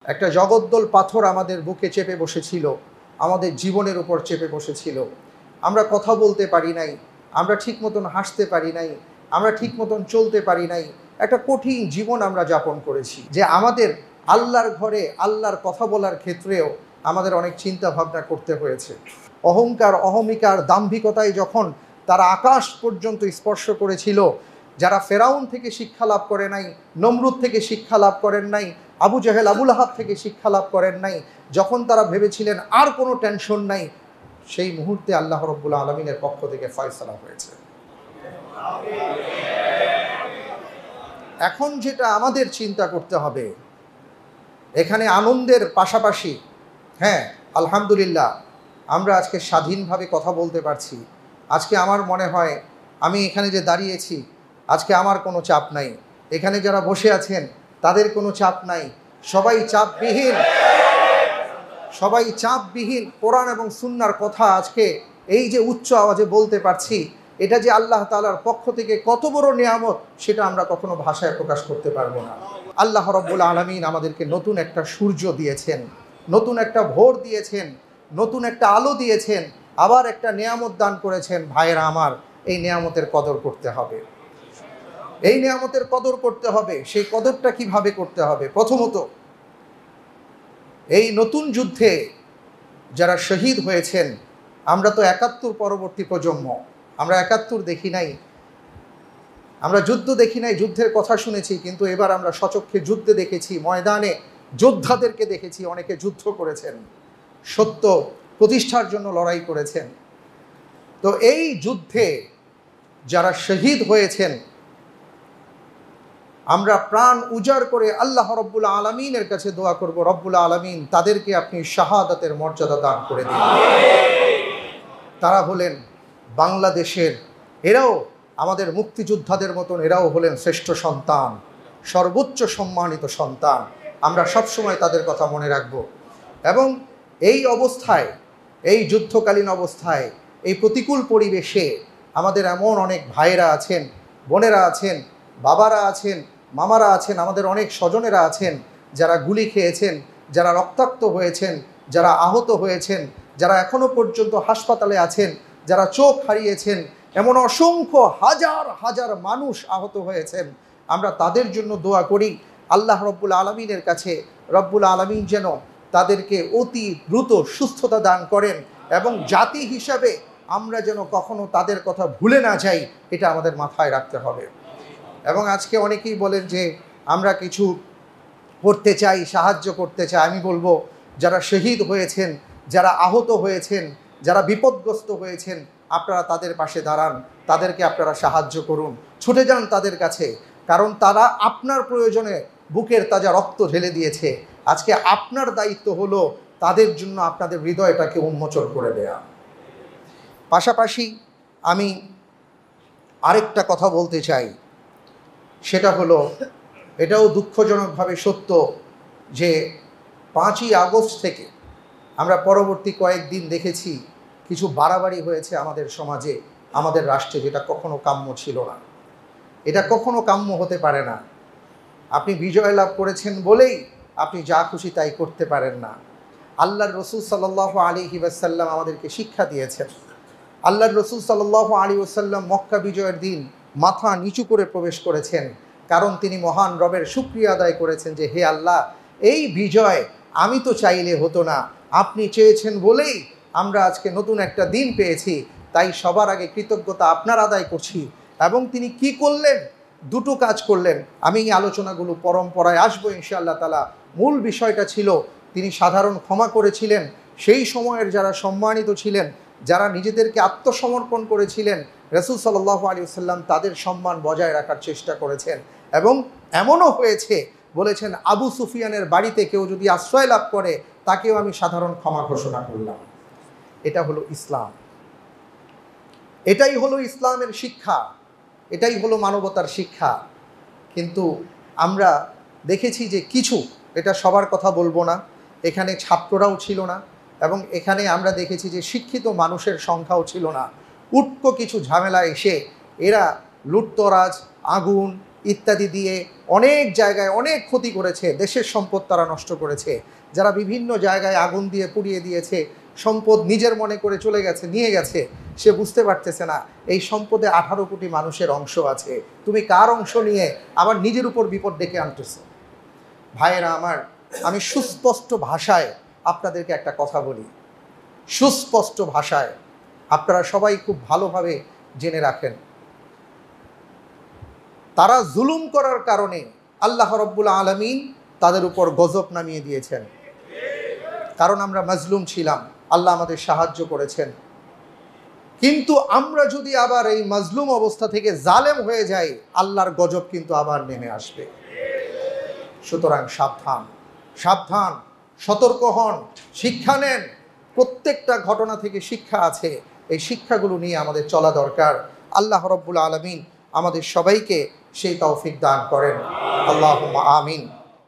একটা জগদ্দল পাথর আমাদের বুকে চেপে বসেছিল, আমাদের জীবনের উপর চেপে বসেছিল। আমরা কথা বলতে পারি নাই, আমরা ঠিক মতন হাসতে পারি নাই, আমরা ঠিক মতন চলতে পারি নাই। একটা কঠিন জীবন আমরা যাপন করেছি, যে আমাদের আল্লাহর ঘরে আল্লাহর কথা বলার ক্ষেত্রেও আমাদের অনেক চিন্তা ভাবনা করতে হয়েছে। অহংকার, অহমিকার, দাম্ভিকতায় যখন তারা আকাশ পর্যন্ত স্পর্শ করেছিল, যারা ফেরাউন থেকে শিক্ষা লাভ করে নাই, নমরুদ থেকে শিক্ষা লাভ করেন নাই, আবু জাহেল, আবুল আহাব থেকে শিক্ষা লাভ করেন নাই, যখন তারা ভেবেছিলেন আর কোনো টেনশন নাই, সেই মুহূর্তে আল্লাহ রাব্বুল আলামিনের পক্ষ থেকে ফয়সালা হয়েছে। এখন যেটা আমাদের চিন্তা করতে হবে, এখানে আনন্দের পাশাপাশি, হ্যাঁ আলহামদুলিল্লাহ আমরা আজকে স্বাধীনভাবে কথা বলতে পারছি। আজকে আমার মনে হয় আমি এখানে যে দাঁড়িয়েছি, আজকে আমার কোনো চাপ নাই। এখানে যারা বসে আছেন তাদের কোনো চাপ নাই। সবাই চাপবিহীন কোরআন এবং সুন্নাহর কথা আজকে এই যে উচ্চ আওয়াজে বলতে পারছি, এটা যে আল্লাহ তাআলার পক্ষ থেকে কত বড় নিয়ামত, সেটা আমরা কখনো ভাষায় প্রকাশ করতে পারবো না। আল্লাহ রাব্বুল আলামিন আমাদেরকে নতুন একটা সূর্য দিয়েছেন, নতুন একটা ভোর দিয়েছেন, নতুন একটা আলো দিয়েছেন, আবার একটা নিয়ামত দান করেছেন। ভাইয়েরা আমার, এই নিয়ামতের কদর করতে হবে। এই নিয়ামতের কদর করতে হবে। সেই কদরটা কিভাবে করতে হবে? প্রথমত, এই নতুন যুদ্ধে যারা শহীদ হয়েছেন, আমরা তো ৭১ পরবর্তী প্রজন্ম, আমরা ৭১ দেখি নাই, আমরা যুদ্ধ দেখি নাই, যুদ্ধের কথা শুনেছি, কিন্তু এবার আমরা সচক্ষে যুদ্ধে দেখেছি, ময়দানে যোদ্ধাদেরকে দেখেছি। অনেকে যুদ্ধ করেছেন, সত্য প্রতিষ্ঠার জন্য লড়াই করেছেন। তো এই যুদ্ধে যারা শহীদ হয়েছেন, আমরা প্রাণ উজাড় করে আল্লাহ রব্বুল আলামিনের কাছে দোয়া করব, রব্বুল আলামিন তাদেরকে আপনি শাহাদাতের মর্যাদা দান করে দিন। তারা হলেন বাংলাদেশের, এরাও আমাদের মুক্তিযোদ্ধাদের মতন, এরাও হলেন শ্রেষ্ঠ সন্তান, সর্বোচ্চ সম্মানিত সন্তান। আমরা সবসময় তাদের কথা মনে রাখব। এবং এই অবস্থায়, এই যুদ্ধকালীন অবস্থায়, এই প্রতিকূল পরিবেশে আমাদের এমন অনেক ভাইয়েরা আছেন, বোনেরা আছেন, বাবারা আছেন, মামারা আছেন, আমাদের অনেক স্বজনেরা আছেন, যারা গুলি খেয়েছেন, যারা রক্তাক্ত হয়েছেন, যারা আহত হয়েছেন, যারা এখনো পর্যন্ত হাসপাতালে আছেন, যারা চোখ হারিয়েছেন, এমন অসংখ্য হাজার হাজার মানুষ আহত হয়েছেন। আমরা তাদের জন্য দোয়া করি আল্লাহ রব্বুল আলামিনের কাছে, রব্বুল আলামিন যেন তাদেরকে অতি দ্রুত সুস্থতা দান করেন, এবং জাতি হিসাবে আমরা যেন কখনো তাদের কথা ভুলে না যাই, এটা আমাদের মাথায় রাখতে হবে। এবং আজকে অনেকেই বলেন যে আমরা কিছু করতে চাই, সাহায্য করতে চাই। আমি বলবো, যারা শহীদ হয়েছেন, যারা আহত হয়েছেন, যারা বিপদগ্রস্ত হয়েছেন, আপনারা তাদের পাশে দাঁড়ান, তাদেরকে আপনারা সাহায্য করুন, ছুটে যান তাদের কাছে। কারণ তারা আপনার প্রয়োজনে বুকের তাজা রক্ত ঢেলে দিয়েছে। আজকে আপনার দায়িত্ব হলো তাদের জন্য আপনাদের হৃদয়টাকে উন্মোচন করে দেয়া। পাশাপাশি আমি আরেকটা কথা বলতে চাই, সেটা হলো, এটাও দুঃখজনকভাবে সত্য যে 5ই আগস্ট থেকে আমরা পরবর্তী কয়েকদিন দেখেছি কিছু বাড়াবাড়ি হয়েছে আমাদের সমাজে, আমাদের রাষ্ট্রে, যেটা কখনো কাম্য ছিল না। এটা কখনো কাম্য হতে পারে না। আপনি বিজয় লাভ করেছেন বলেই আপনি যা খুশি তাই করতে পারেন না। আল্লাহর রসুল সাল্লাল্লাহু আলাইহি ওয়াসাল্লাম আমাদেরকে শিক্ষা দিয়েছেন। আল্লাহর রসুল সাল্লাল্লাহু আলাইহি ওয়াসাল্লাম মক্কা বিজয়ের দিন মাথা নিচু করে প্রবেশ করেছেন, কারণ তিনি মহান রবের শুকরিয়া আদায় করেছেন যে, হে আল্লাহ, এই বিজয় আমি তো চাইলে হতো না, আপনি চেয়েছেন বলেই আমরা আজকে নতুন একটা দিন পেয়েছি, তাই সবার আগে কৃতজ্ঞতা আপনার আদায় করছি। এবং তিনি কি করলেন? দুটো কাজ করলেন। আমি এই আলোচনাগুলো পরম্পরায় আসবো ইনশাআল্লাহ তাআলা। মূল বিষয়টা ছিল, তিনি সাধারণ ক্ষমা করেছিলেন। সেই সময়ের যারা সম্মানিত ছিলেন, যারা নিজেদেরকে আত্মসমর্পণ করেছিলেন, রাসূল সাল্লাল্লাহু আলাইহি ওয়াসাল্লাম তাদের সম্মান বজায় রাখার চেষ্টা করেছেন। এবং এমনও হয়েছে, বলেছেন, আবু সুফিয়ানের বাড়িতে কেউ যদি আশ্রয় লাভ করে, তাকেও আমি সাধারণ ক্ষমা ঘোষণা করলাম। এটা হলো ইসলাম, এটাই হলো ইসলামের শিক্ষা, এটাই হলো মানবতার শিক্ষা। কিন্তু আমরা দেখেছি যে কিছু, এটা সবার কথা বলবো না, এখানে ছাত্ররাও ছিল না, এবং এখানে আমরা দেখেছি যে শিক্ষিত মানুষের সংখ্যাও ছিল না। উটকো কিছু ঝামেলা এসে এরা লুটতরাজ, আগুন, ইত্যাদি দিয়ে অনেক জায়গায় অনেক ক্ষতি করেছে, দেশের সম্পদ তারা নষ্ট করেছে। যারা বিভিন্ন জায়গায় আগুন দিয়ে পুড়িয়ে দিয়েছে, সম্পদ নিজের মনে করে চলে গেছে, নিয়ে গেছে, সে বুঝতে পারতেছে না এই সম্পদে 18 কোটি মানুষের অংশ আছে। তুমি কার অংশ নিয়ে আবার নিজের উপর বিপদ ডেকে আনতেছো? ভাইয়েরা আমার, আমি সুস্পষ্ট ভাষায় আপনাদেরকে একটা কথা বলি, সুস্পষ্ট ভাষায় আপনারা সবাই খুব ভালোভাবে জেনে রাখেন। তারা জুলুম করার কারণে আল্লাহ রাব্বুল আলামিন তাদের উপর গজব নামিয়ে দিয়েছেন। কারণ আমরা মাজলুম ছিলাম, আল্লাহ আমাদের সাহায্য করেছেন। কিন্তু আমরা যদি আবার এই মাজলুম অবস্থা থেকে জালেম হয়ে যাই, আল্লাহর গজব কিন্তু আবার নেমে আসবে। সুতরাং সাবধান, সাবধান, সতর্ক হন, শিক্ষা নেন। প্রত্যেকটা ঘটনা থেকে শিক্ষা আছে, এই শিক্ষাগুলো নিয়ে আমাদের চলা দরকার। আল্লাহ রাব্বুল আলামিন আমাদের সবাইকে সেই তৌফিক দান করেন। আল্লাহুম্মা আমিন।